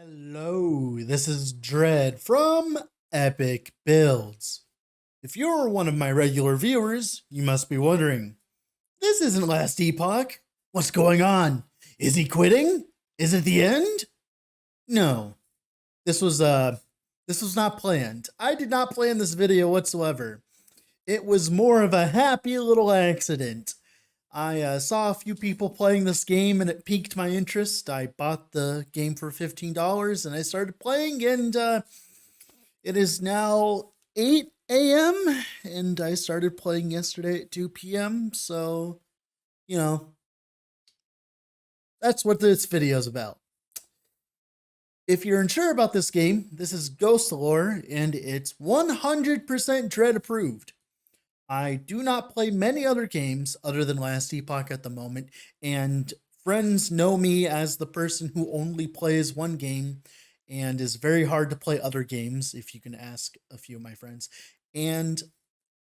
Hello, this is Dread from Epoch Builds. If you're one of my regular viewers, you must be wondering, this isn't Last Epoch. What's going on? Is he quitting? Is it the end? No. This was this was not planned. I did not plan this video whatsoever. It was more of a happy little accident. I saw a few people playing this game and it piqued my interest. I bought the game for $15 and I started playing, and it is now 8 a.m. and I started playing yesterday at 2 p.m. So, you know, that's what this video is about. If you're unsure about this game, this is Ghostlore and it's 100% Dread approved. I do not play many other games other than Last Epoch at the moment, and friends know me as the person who only plays one game and is very hard to play other games, if you can ask a few of my friends. And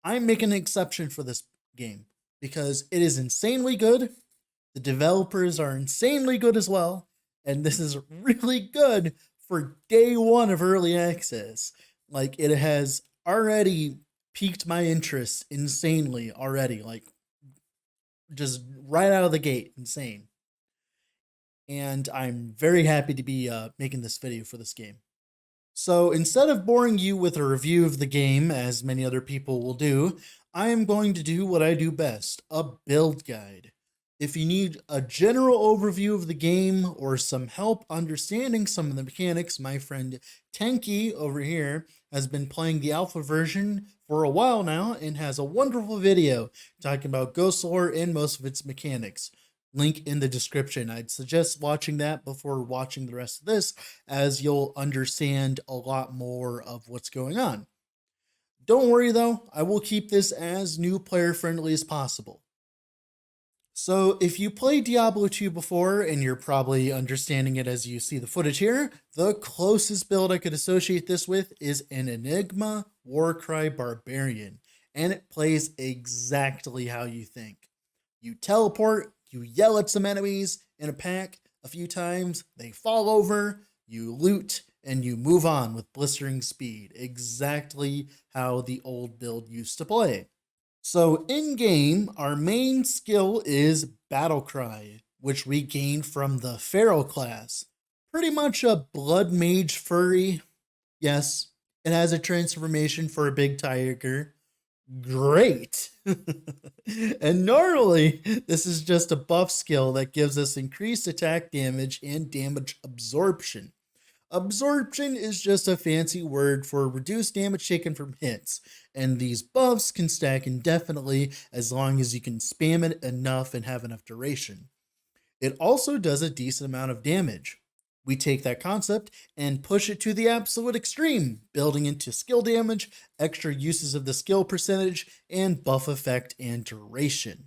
I'm making an exception for this game because it is insanely good. The developers are insanely good as well, and this is really good for day one of early access. Like, it has already piqued my interest insanely already, like just right out of the gate, insane. And I'm very happy to be making this video for this game. So instead of boring you with a review of the game, as many other people will do, I am going to do what I do best, a build guide. If you need a general overview of the game or some help understanding some of the mechanics, my friend Tenkiei over here has been playing the alpha version for a while now and has a wonderful video talking about Ghostlore and most of its mechanics. Link in the description. I'd suggest watching that before watching the rest of this, as you'll understand a lot more of what's going on. Don't worry though, I will keep this as new player friendly as possible. So if you played Diablo 2 before, and you're probably understanding it as you see the footage here, the closest build I could associate this with is an Enigma Warcry Barbarian, and it plays exactly how you think. You teleport, you yell at some enemies in a pack a few times, they fall over, you loot, and you move on with blistering speed, exactly how the old build used to play. So in game, our main skill is Battle Cry, which we gain from the Feral class. Pretty much a blood mage furry. Yes, it has a transformation for a big tiger. Great. And normally, this is just a buff skill that gives us increased attack damage and damage absorption. Absorption is just a fancy word for reduced damage taken from hits, and these buffs can stack indefinitely as long as you can spam it enough and have enough duration. It also does a decent amount of damage. We take that concept and push it to the absolute extreme, building into skill damage, extra uses of the skill percentage, and buff effect and duration.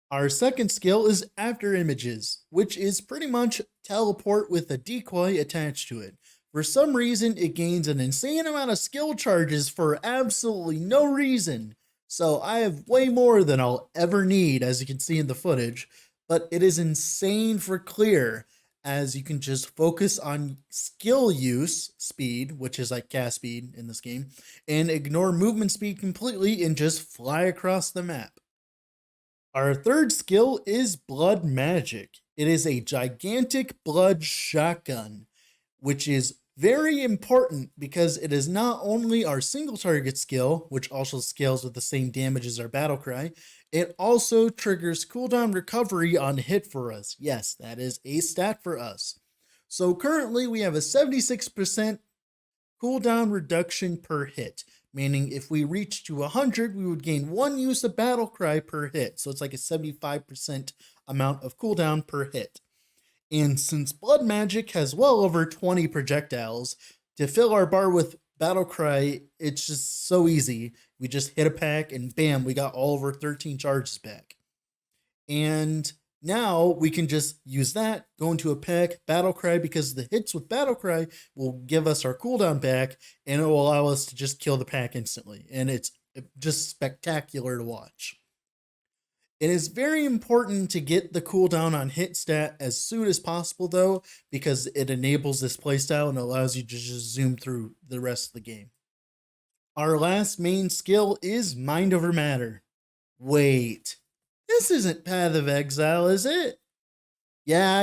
Our second skill is After Images, which is pretty much teleport with a decoy attached to it. For some reason, it gains an insane amount of skill charges for absolutely no reason. So I have way more than I'll ever need, as you can see in the footage, but it is insane for clear, as you can just focus on skill use speed, which is like cast speed in this game, and ignore movement speed completely and just fly across the map. Our third skill is Blood Magic. It is a gigantic blood shotgun, which is very important because it is not only our single target skill, which also scales with the same damage as our battle cry, it also triggers cooldown recovery on hit for us. Yes, that is a stat for us. So currently we have a 76% cooldown reduction per hit, meaning if we reach to 100, we would gain 1 use of battle cry per hit. So it's like a 75% amount of cooldown per hit. And since blood magic has well over 20 projectiles, to fill our bar with battle cry, it's just so easy. We just hit a pack and bam, we got all of our 13 charges back. And now we can just use that, go into a pack, battle cry, because the hits with battle cry will give us our cooldown back, and it will allow us to just kill the pack instantly. And it's just spectacular to watch. It is very important to get the cooldown on hit stat as soon as possible though, because it enables this playstyle and allows you to just zoom through the rest of the game. Our last main skill is Mind Over Matter. Wait, this isn't Path of Exile, is it? Yeah,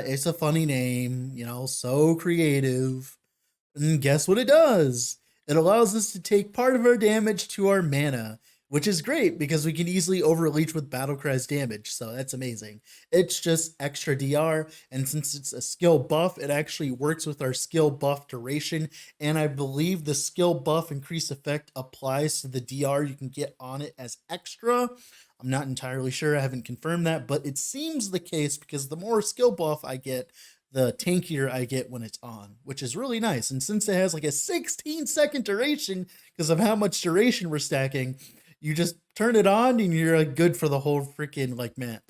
it's a funny name, so creative. And guess what it does? It allows us to take part of our damage to our mana, which is great because we can easily overleech with Battlecry's damage, so that's amazing. It's just extra DR, and since it's a skill buff, it actually works with our skill buff duration, and I believe the skill buff increase effect applies to the DR you can get on it as extra. I'm not entirely sure, I haven't confirmed that, but it seems the case because the more skill buff I get, the tankier I get when it's on, which is really nice. And since it has like a 16-second duration because of how much duration we're stacking, you just turn it on and you're good for the whole freaking like map.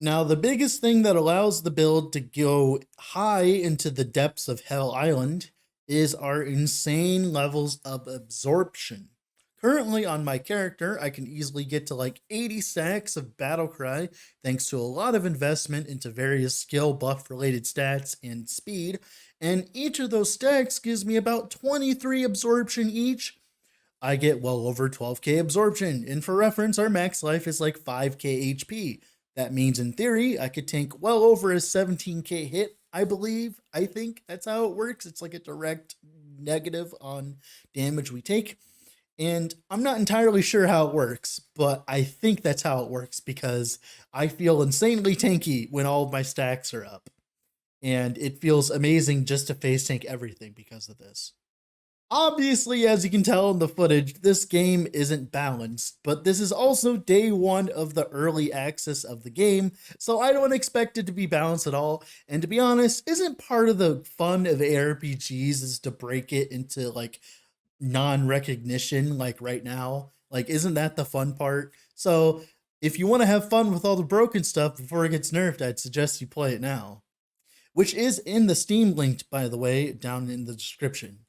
Now, the biggest thing that allows the build to go high into the depths of Hell Island is our insane levels of absorption. Currently on my character, I can easily get to like 80 stacks of Battlecry thanks to a lot of investment into various skill buff related stats and speed, and each of those stacks gives me about 23 absorption each. I get well over 12k absorption, and for reference, our max life is like 5k HP. That means in theory, I could tank well over a 17k hit, I believe. I think that's how it works. It's like a direct negative on damage we take. And I'm not entirely sure how it works, but I think that's how it works because I feel insanely tanky when all of my stacks are up. And it feels amazing just to face tank everything because of this. Obviously, as you can tell in the footage, this game isn't balanced, but this is also day one of the early access of the game, so I don't expect it to be balanced at all. And to be honest, isn't part of the fun of ARPGs is to break it into like non-recognition like right now? Like, isn't that the fun part? So if you want to have fun with all the broken stuff before it gets nerfed, I'd suggest you play it now, which is in the Steam link, by the way, down in the description.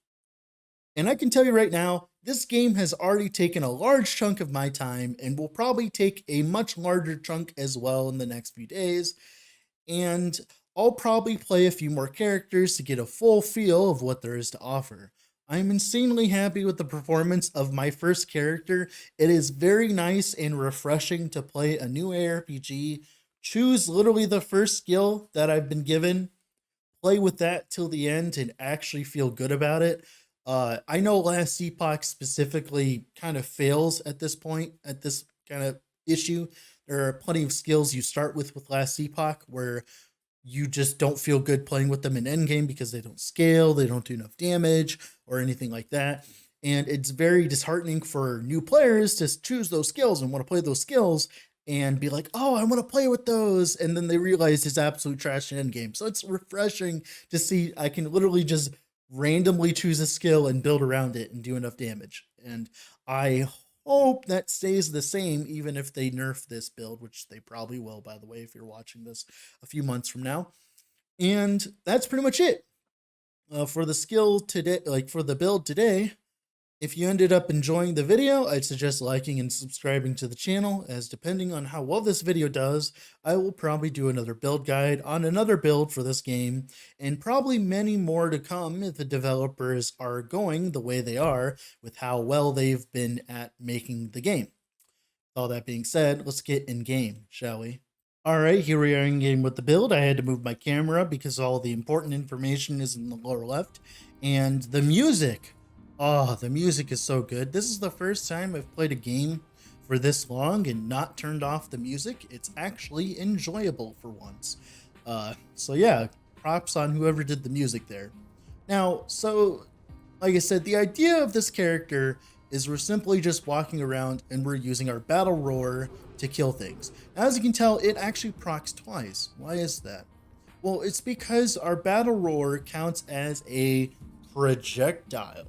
And I can tell you right now, this game has already taken a large chunk of my time and will probably take a much larger chunk as well in the next few days. And I'll probably play a few more characters to get a full feel of what there is to offer. I'm insanely happy with the performance of my first character. It is very nice and refreshing to play a new ARPG, choose literally the first skill that I've been given, play with that till the end and actually feel good about it. I know Last Epoch specifically kind of fails at this point, at this kind of issue. There are plenty of skills you start with Last Epoch where you just don't feel good playing with them in Endgame because they don't scale, they don't do enough damage, or anything like that. And it's very disheartening for new players to choose those skills and want to play those skills and be like, oh, I want to play with those. And then they realize it's absolute trash in Endgame. So it's refreshing to see I can literally just randomly choose a skill and build around it and do enough damage. And I hope that stays the same even if they nerf this build, which they probably will, by the way, if you're watching this a few months from now. And that's pretty much it for the skill today, like for the build today. If you ended up enjoying the video, I'd suggest liking and subscribing to the channel, as depending on how well this video does, I will probably do another build guide on another build for this game, and probably many more to come if the developers are going the way they are with how well they've been at making the game. All that being said, let's get in game, shall we? Alright, here we are in game with the build. I had to move my camera because all the important information is in the lower left. And the music. Oh, the music is so good. This is the first time I've played a game for this long and not turned off the music. It's actually enjoyable for once. So yeah, props on whoever did the music there. Now, so like I said, the idea of this character is we're simply just walking around and we're using our battle roar to kill things. Now, as you can tell, it actually procs twice. Why is that? Well, it's because our battle roar counts as a projectile.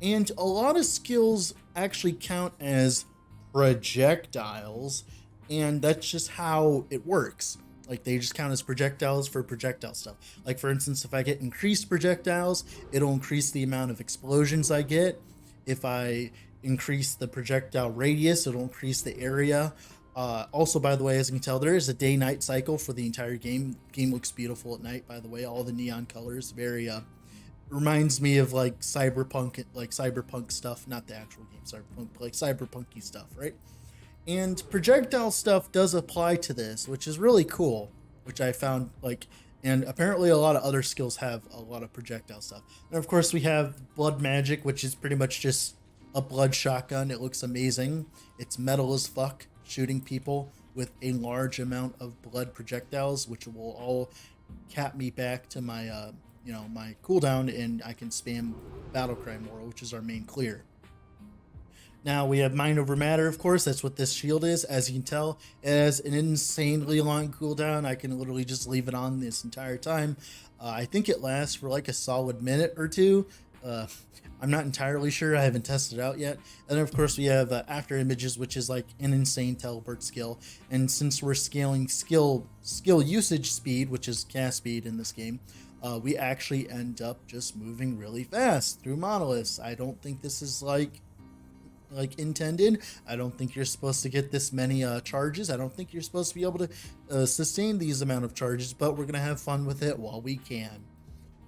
And a lot of skills actually count as projectiles, and that's just how it works. Like, they just count as projectiles for projectile stuff. Like, for instance, if I get increased projectiles, it'll increase the amount of explosions I get. If I increase the projectile radius, it'll increase the area. Also, by the way, as you can tell, there is a day-night cycle for the entire game. Game looks beautiful at night, by the way. All the neon colors, very reminds me of like cyberpunk stuff. Not the actual game cyberpunk, but like cyberpunky stuff, right? And projectile stuff does apply to this, which is really cool, which I found like, and apparently a lot of other skills have a lot of projectile stuff. And of course we have blood magic, which is pretty much just a blood shotgun. It looks amazing. It's metal as fuck, shooting people with a large amount of blood projectiles, which will all cap me back to my, my cooldown, and I can spam Battlecry more, which is our main clear. Now we have Mind Over Matter, of course. That's what this shield is. As you can tell, it has an insanely long cooldown. I can literally just leave it on this entire time. I think it lasts for like a solid minute or two. I'm not entirely sure. I haven't tested it out yet. And then of course we have After Images, which is like an insane teleport skill. And since we're scaling skill usage speed, which is cast speed in this game, we actually end up just moving really fast through monoliths. I don't think this is like intended. I don't think you're supposed to get this many charges. I don't think you're supposed to be able to sustain these amount of charges, but we're gonna have fun with it while we can.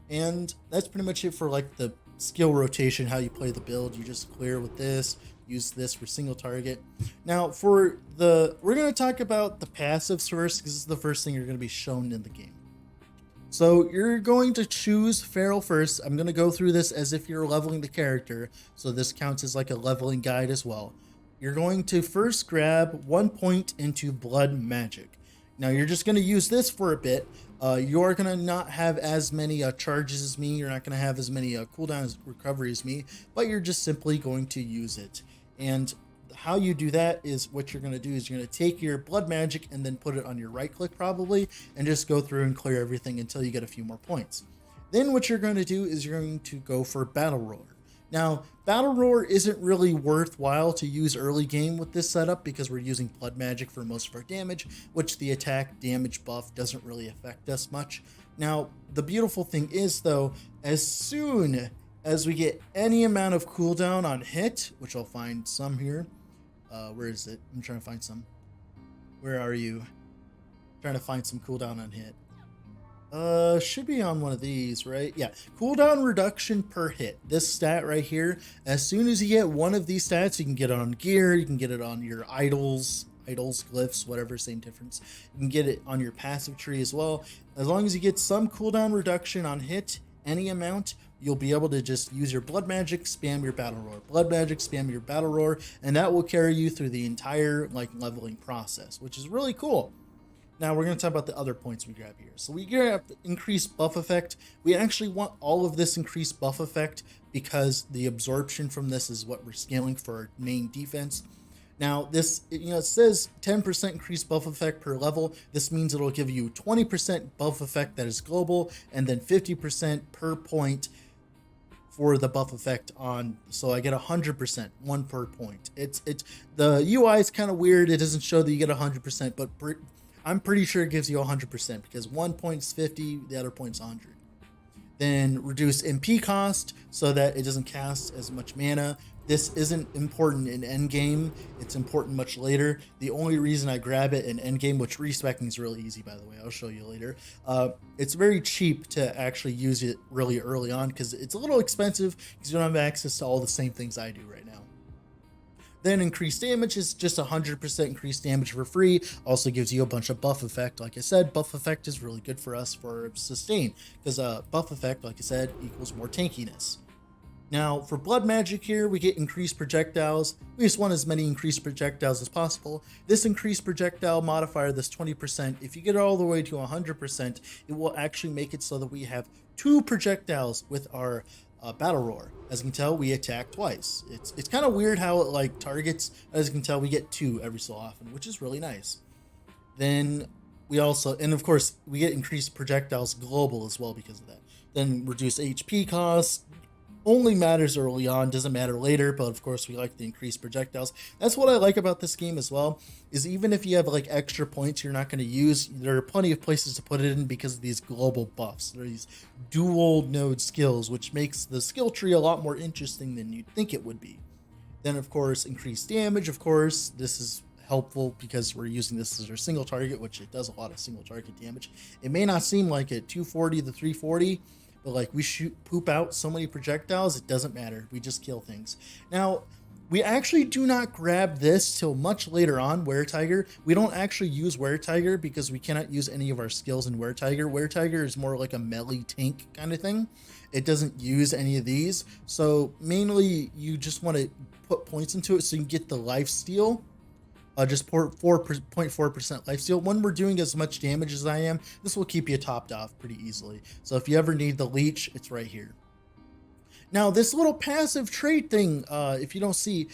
And that's pretty much it for like the skill rotation, how you play the build. You just clear with this, use this for single target. Now we're gonna talk about the passives first, because this is the first thing you're gonna be shown in the game. So you're going to choose Feral first. I'm going to go through this as if you're leveling the character, so this counts as like a leveling guide as well. You're going to first grab 1 point into Blood Magic. Now you're just going to use this for a bit. You're going to not have as many charges as me. You're not going to have as many cooldown recovery as me, but you're just simply going to use it. And how you do that is what you're going to do is you're going to take your blood magic and then put it on your right click probably, and just go through and clear everything until you get a few more points. Then what you're going to do is you're going to go for Battle Roar. Now Battle Roar isn't really worthwhile to use early game with this setup because we're using blood magic for most of our damage, which the attack damage buff doesn't really affect us much. Now the beautiful thing is though, as soon as we get any amount of cooldown on hit, which I'll find some here. Where is it? I'm trying to find some. Where are you? Trying to find some cooldown on hit. Should be on one of these, right? Yeah, cooldown reduction per hit. This stat right here, as soon as you get one of these stats, you can get it on gear, you can get it on your idols, glyphs, whatever, same difference. You can get it on your passive tree as well. As long as you get some cooldown reduction on hit, any amount, you'll be able to just use your blood magic, spam your battle roar, blood magic, spam your battle roar, and that will carry you through the entire like leveling process, which is really cool. Now we're going to talk about the other points we grab here. So we grab the increased buff effect. We actually want all of this increased buff effect because the absorption from this is what we're scaling for our main defense. Now this, it says 10% increased buff effect per level. This means it'll give you 20% buff effect that is global, and then 50% per point for the buff effect on, so I get 100%, 1 per point. It's the UI is kind of weird. It doesn't show that you get 100%, but I'm pretty sure it gives you 100% because 1 point's 50, the other point's 100. Then reduce MP cost so that it doesn't cast as much mana. This isn't important in endgame. It's important much later. The only reason I grab it in endgame, which respecking is really easy, by the way, I'll show you later. It's very cheap to actually use it really early on because it's a little expensive because you don't have access to all the same things I do right now. Then increased damage is just 100% increased damage for free. Also gives you a bunch of buff effect. Like I said, buff effect is really good for us for sustain because buff effect, like I said, equals more tankiness. Now for blood magic here, we get increased projectiles. We just want as many increased projectiles as possible. This increased projectile modifier, this 20%, if you get it all the way to 100%, it will actually make it so that we have 2 projectiles with our battle roar. As you can tell, we attack twice. It's kind of weird how it like targets. As you can tell, we get 2 every so often, which is really nice. Then we also, and of course, we get increased projectiles global as well because of that. Then reduce HP costs. Only matters early on, doesn't matter later, but of course we like the increased projectiles. That's what I like about this game as well, is even if you have like extra points you're not going to use, there are plenty of places to put it in because of these global buffs. There are these dual node skills, which makes the skill tree a lot more interesting than you'd think it would be. Then of course increased damage, of course, this is helpful because we're using this as our single target, which it does a lot of single target damage. It may not seem like it, 240 to 340, but like we poop out so many projectiles, it doesn't matter. We just kill things. Now, we actually do not grab this till much later on, Were Tiger. We don't actually use Were Tiger because we cannot use any of our skills in Were Tiger. Were Tiger is more like a melee tank kind of thing. It doesn't use any of these. So mainly you just want to put points into it so you can get the life steal. Just 4.4% life steal. When we're doing as much damage as I am, this will keep you topped off pretty easily. So if you ever need the leech, it's right here. Now, this little passive trait thing, if you don't see,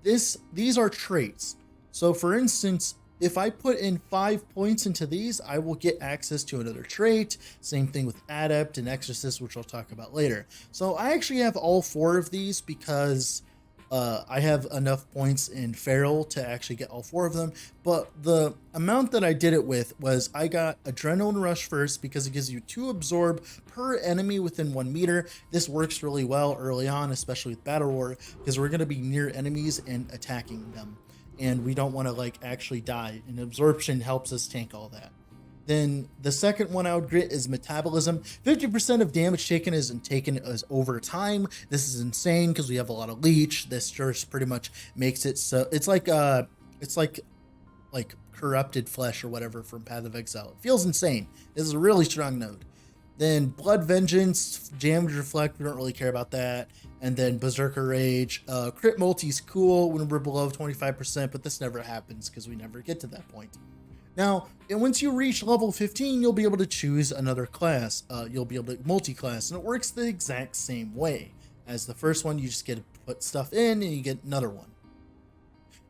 these are traits. So for instance, if I put in 5 points into these, I will get access to another trait. Same thing with Adept and Exorcist, which I'll talk about later. So I actually have all 4 of these because I have enough points in Feral to actually get all 4 of them. But the amount that I did it with was I got Adrenaline Rush first because it gives you 2 absorb per enemy within 1 meter. This works really well early on, especially with Battle Roar, because we're going to be near enemies and attacking them. And we don't want to like actually die. And absorption helps us tank all that. Then the second one I would grit is Metabolism. 50% of damage taken is taken as over time. This is insane because we have a lot of leech. This just pretty much makes it so it's like corrupted flesh or whatever from Path of Exile. It feels insane. This is a really strong node. Then Blood Vengeance, Damage Reflect, we don't really care about that. And then Berserker Rage. Crit Multi's cool when we're below 25%, but this never happens because we never get to that point. Now, and once you reach level 15, you'll be able to choose another class. You'll be able to multi-class, and it works the exact same way as the first one. You just get to put stuff in, and you get another one.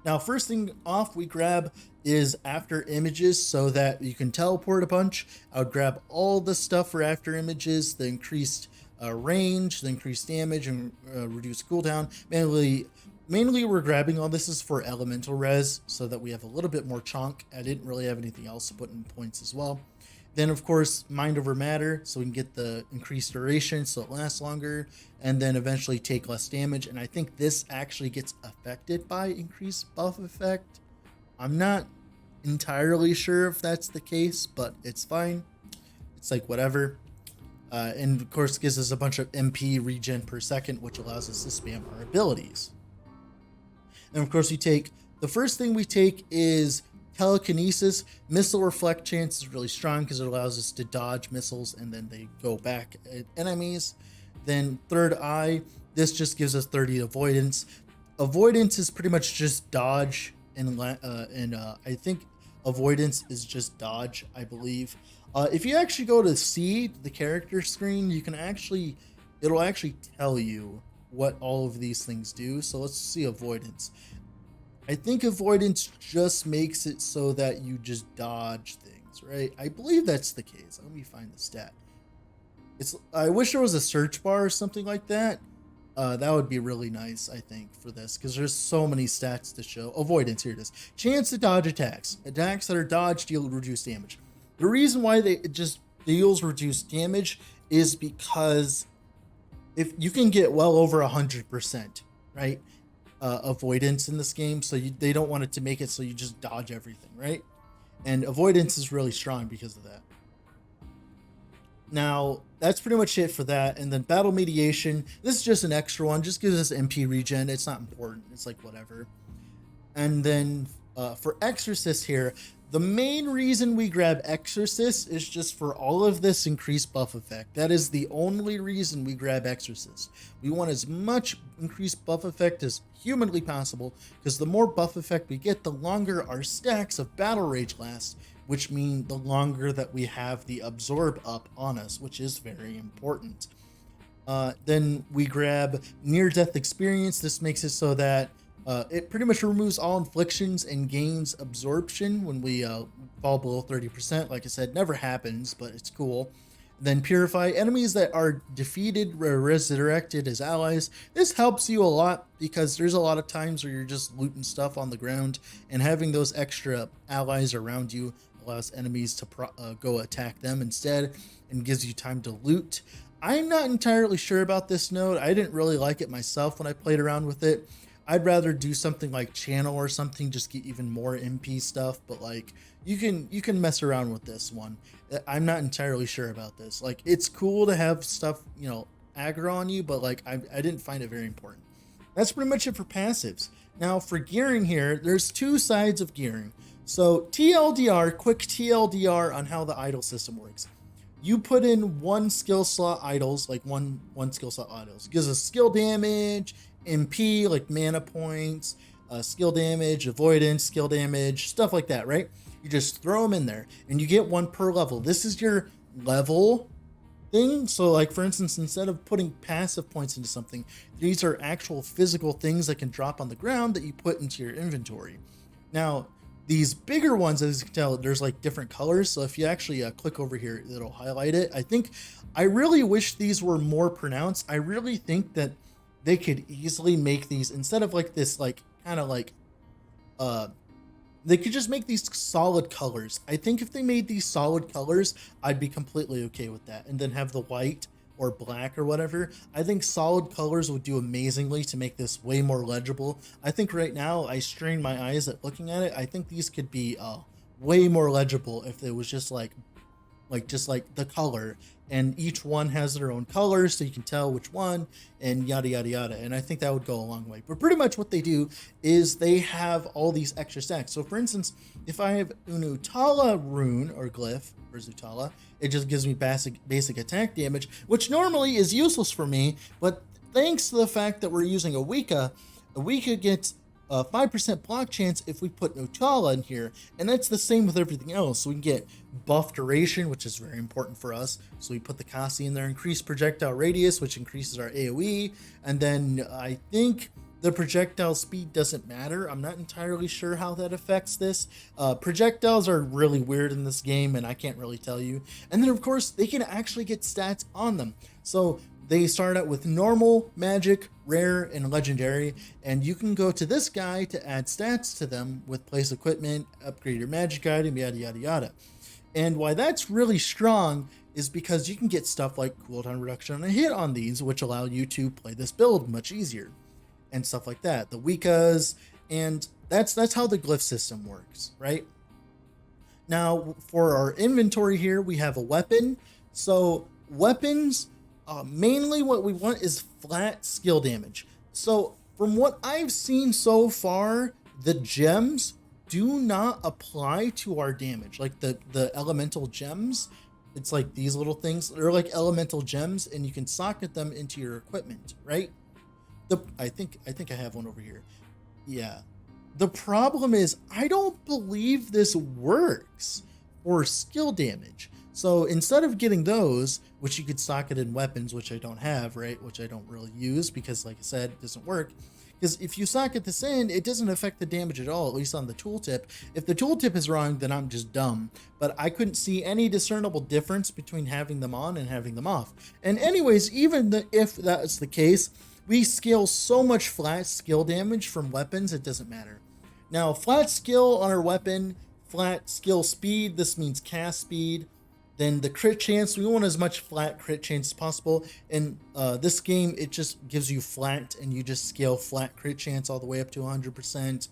Now, first thing off we grab is After Images so that you can teleport a bunch. I would grab all the stuff for After Images, the increased range, the increased damage, and reduced cooldown. Mainly we're grabbing all this is for elemental res so that we have a little bit more chunk. I didn't really have anything else to put in points as well. Then of course Mind Over Matter so we can get the increased duration so it lasts longer, and then eventually take less damage. And I think this actually gets affected by increased buff effect. I'm not entirely sure if that's the case, but it's fine. It's like whatever. And of course gives us a bunch of MP regen per second, which allows us to spam our abilities. And of course, the first thing we take is Telekinesis. Missile Reflect chance is really strong because it allows us to dodge missiles and then they go back at enemies. Then Third Eye, this just gives us 30 avoidance. Avoidance is pretty much just dodge, and I think avoidance is just dodge, I believe. If you actually go to see the character screen, it'll actually tell you what all of these things do. So let's see avoidance. I think avoidance just makes it so that you just dodge things, right? I believe that's the case. Let me find the stat. I wish there was a search bar or something like that. That would be really nice, I think, for this, because there's so many stats to show. Avoidance, here it is. Chance to dodge attacks. Attacks that are dodged deal reduced damage. The reason why it just deals reduced damage is because if you can get well over 100%, right? Avoidance in this game. So they don't want it to make it so you just dodge everything, right? And avoidance is really strong because of that. Now, that's pretty much it for that. And then Battle Mediation. This is just an extra one. Just gives us MP regen. It's not important. It's like whatever. And then for Exorcist here, the main reason we grab Exorcist is just for all of this increased buff effect. That is the only reason we grab Exorcist. We want as much increased buff effect as humanly possible, because the more buff effect we get, the longer our stacks of Battle Rage last, which mean the longer that we have the Absorb up on us, which is very important. Then we grab Near Death Experience. This makes it so that it pretty much removes all inflictions and gains absorption when we fall below 30%. Like I said, never happens, but it's cool. Then Purify. Enemies that are defeated or resurrected as allies. This helps you a lot because there's a lot of times where you're just looting stuff on the ground, and having those extra allies around you allows enemies to go attack them instead and gives you time to loot. I'm not entirely sure about this node. I didn't really like it myself when I played around with it. I'd rather do something like channel or something, just get even more MP stuff. But like you can mess around with this one. I'm not entirely sure about this. Like it's cool to have stuff, aggro on you, but like I didn't find it very important. That's pretty much it for passives. Now for gearing here, there's two sides of gearing. So TLDR, quick TLDR on how the idol system works. You put in one skill slot idols, like one skill slot idols. It gives us skill damage, MP, like mana points, skill damage, avoidance, skill damage, stuff like that, right? You just throw them in there and you get one per level. This is your level thing. So like for instance, instead of putting passive points into something, these are actual physical things that can drop on the ground that you put into your inventory. Now, these bigger ones, as you can tell, there's like different colors. So if you actually click over here, it'll highlight it. I really wish these were more pronounced. I really think that they could easily make these, instead of like this, like kind of like, they could just make these solid colors. I think if they made these solid colors, I'd be completely okay with that. And then have the white or black or whatever. I think solid colors would do amazingly to make this way more legible. I think right now I strain my eyes at looking at it. I think these could be way more legible if it was just like the color, and each one has their own color so you can tell which one, and yada yada yada. And I think that would go a long way. But pretty much what they do is they have all these extra stacks. So for instance, if I have Unutala rune or glyph or Zutala, it just gives me basic attack damage, which normally is useless for me. But thanks to the fact that we're using a Wicca gets a 5% block chance if we put Nutala in here, and that's the same with everything else. So we can get buff duration, which is very important for us. So we put the Kasi in there, increase projectile radius, which increases our AoE, and then I think the projectile speed doesn't matter. I'm not entirely sure how that affects this. Projectiles are really weird in this game, and I can't really tell you. And then of course they can actually get stats on them. So they start out with normal, magic, rare, and legendary, and you can go to this guy to add stats to them with place equipment, upgrade your magic item, yada yada yada. And why that's really strong is because you can get stuff like cooldown reduction on a hit on these, which allow you to play this build much easier, and stuff like that. The Wiccas, and that's how the glyph system works, right? Now for our inventory here, we have a weapon. So weapons, mainly what we want is flat skill damage. So from what I've seen so far, the gems do not apply to our damage. Like the elemental gems, it's like these little things. They're like elemental gems, and you can socket them into your equipment, right? I think I have one over here. Yeah. The problem is I don't believe this works for skill damage. So instead of getting those, which you could socket in weapons, which I don't have, right? Which I don't really use because, like I said, it doesn't work. Because if you socket this in, it doesn't affect the damage at all, at least on the tooltip. If the tooltip is wrong, then I'm just dumb. But I couldn't see any discernible difference between having them on and having them off. And anyways, even if that's the case, we scale so much flat skill damage from weapons, it doesn't matter. Now, flat skill on our weapon, flat skill speed, this means cast speed. Then the crit chance, we want as much flat crit chance as possible. In this game, it just gives you flat, and you just scale flat crit chance all the way up to 100%.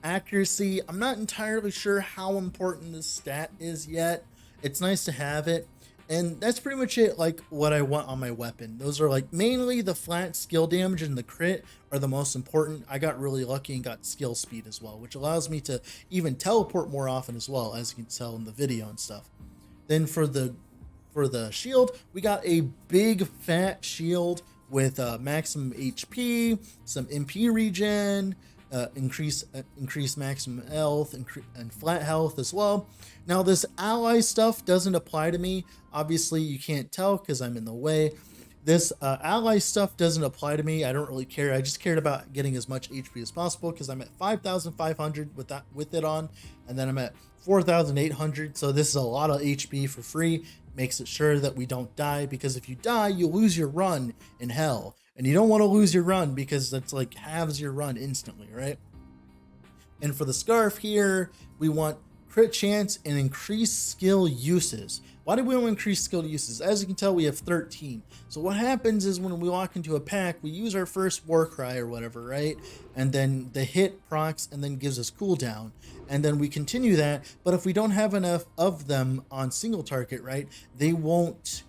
Accuracy, I'm not entirely sure how important this stat is yet. It's nice to have it. And that's pretty much it, like what I want on my weapon. Those are like mainly the flat skill damage and the crit are the most important. I got really lucky and got skill speed as well, which allows me to even teleport more often as well, as you can tell in the video and stuff. Then for the shield, we got a big fat shield with maximum HP, some MP regen, increase maximum health, and flat health as well. Now this ally stuff doesn't apply to me. Obviously you can't tell because I'm in the way. This ally stuff doesn't apply to me. I don't really care. I just cared about getting as much HP as possible because I'm at 5,500 with it on, and then I'm at 4,800. So this is a lot of HP for free. Makes it sure that we don't die, because if you die, you lose your run in hell, and you don't want to lose your run because that's like halves your run instantly, right? And for the scarf here, we want crit chance, and increased skill uses. Why do we want to increase skill uses? As you can tell, we have 13. So what happens is when we walk into a pack, we use our first war cry or whatever, right? And then the hit procs and then gives us cooldown. And then we continue that. But if we don't have enough of them on single target, right, they won't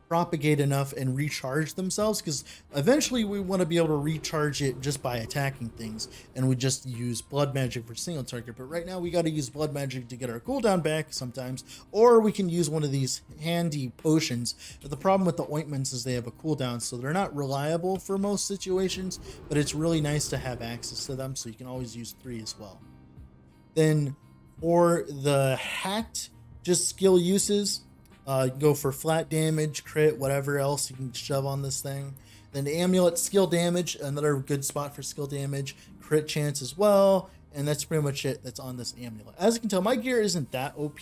propagate enough and recharge themselves, because eventually we want to be able to recharge it just by attacking things, and we just use blood magic for single target. But right now we got to use blood magic to get our cooldown back sometimes, or we can use one of these handy potions. But the problem with the ointments is they have a cooldown, so they're not reliable for most situations, but it's really nice to have access to them, so you can always use 3 as well. Then for the hat, just skill uses, go for flat damage, crit, whatever else you can shove on this thing. Then the amulet, skill damage, another good spot for skill damage, crit chance as well, and that's pretty much it that's on this amulet. As you can tell, my gear isn't that OP.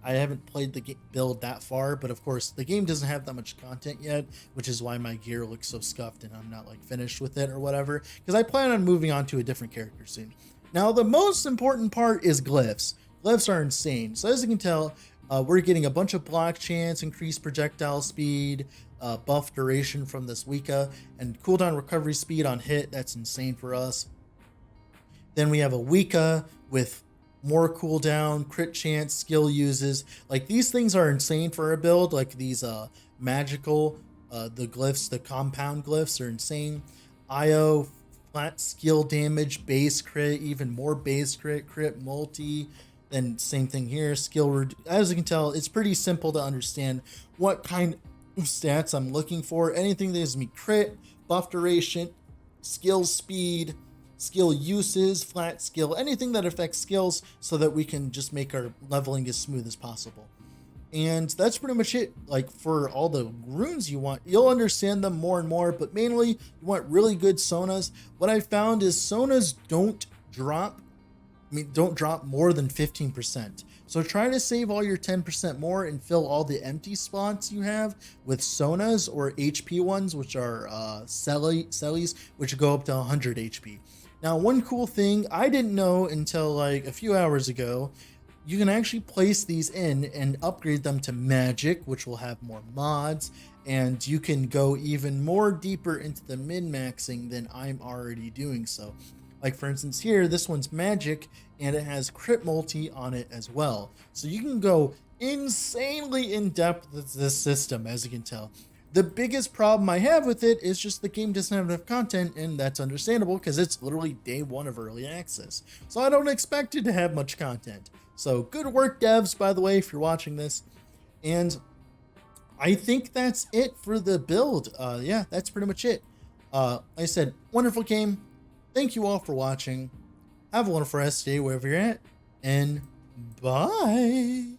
I haven't played the build that far, but of course the game doesn't have that much content yet, which is why my gear looks so scuffed and I'm not like finished with it or whatever, because I plan on moving on to a different character soon. Now the most important part is glyphs. Glyphs are insane. So as you can tell, we're getting a bunch of block chance, increased projectile speed, buff duration from this Wicca, and cooldown recovery speed on hit. That's insane for us. Then we have a Wicca with more cooldown, crit chance, skill uses. Like, these things are insane for a build. Like these magical, the glyphs, the compound glyphs are insane. IO, flat skill damage, base crit, even more base crit, crit multi. Then same thing here, skill. As you can tell, it's pretty simple to understand what kind of stats I'm looking for. Anything that gives me crit, buff duration, skill speed, skill uses, flat skill, anything that affects skills, so that we can just make our leveling as smooth as possible. And that's pretty much it. Like, for all the runes you want, you'll understand them more and more, but mainly you want really good sonas. What I found is sonas don't drop more than 15%. So try to save all your 10% more and fill all the empty spots you have with sonas or HP ones, which are sellies, which go up to 100 HP. Now, one cool thing I didn't know until like a few hours ago, you can actually place these in and upgrade them to magic, which will have more mods, and you can go even more deeper into the min-maxing than I'm already doing so. Like, for instance, here, this one's magic, and it has crit multi on it as well. So you can go insanely in depth with this system, as you can tell. The biggest problem I have with it is just the game doesn't have enough content, and that's understandable because it's literally day 1 of early access. So I don't expect it to have much content. So good work, devs, by the way, if you're watching this. And I think that's it for the build. Yeah, that's pretty much it. Like I said, wonderful game. Thank you all for watching. Have a wonderful rest of the day wherever you're at, and bye.